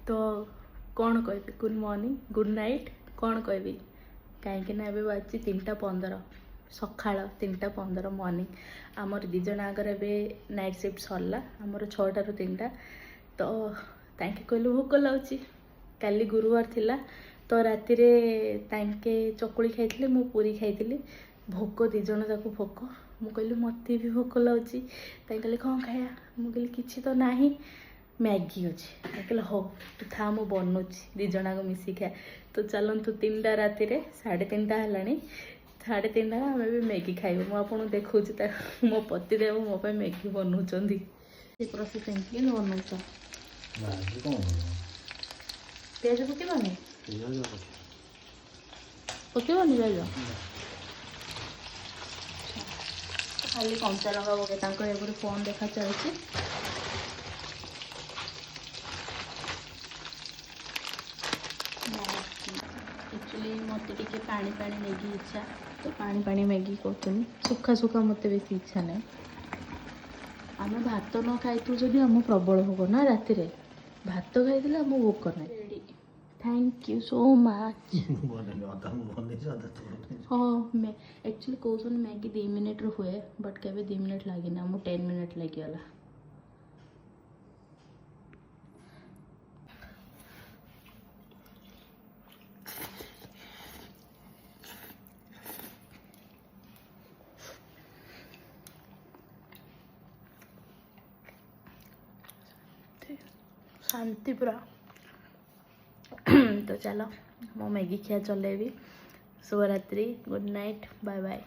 तो कौन कहबी गुड मॉर्निंग गुड नाइट कौन कहबी कहीं बाजी 3:15 सका 3:15 मॉर्निंग आमर दिज आगर ए नाइट शिफ्ट सरला आमर 6टारू 3टा तो तांके कहलु भोक लाଗୁଛି काली गुरुवार थिला तो राति रे तांके चकुली खाइथिले मु पूरी खाइथिली भोक दिजण जाको भोक मु कहली मते भी भोक लाଗୁଛି तांके कहले कौन खाया मु कहली किछि तो नाही मैगी अच्छे कहले हो तू था मु बनूची दिजना को मिसी खा तो चलतु 3टा राति रे 3:30 है 3:30 आम भी मैगी खाइबू मुझे देखा मो पतिदेव मो पे मैगी बनाऊँगी प्रोसेसिंग के बनाऊच पियाज पकेबनी पकेबनी पियाज खाली कंचा लगा पके फोन देखा चलती एक्चुअली मत टे पानी पानी मैगी इच्छा तो पानी पानी मैगी कर सुखा सुखा मत बेसी इच्छा ना आम भात न खाई जदि आम प्रबल भोग ना राति भात खाई आम भोक ना ready thank you so much हाँ मैं एक्चुअली कौन मैगी 2 मिनट हुए बट केवे 2 मिनट लगे ना मुझे 10 मिनट लगिगला शांति पूरा तो चलो मो मैगी खिया चलेबी शुभ रात्रि गुड नाइट बाय बाय।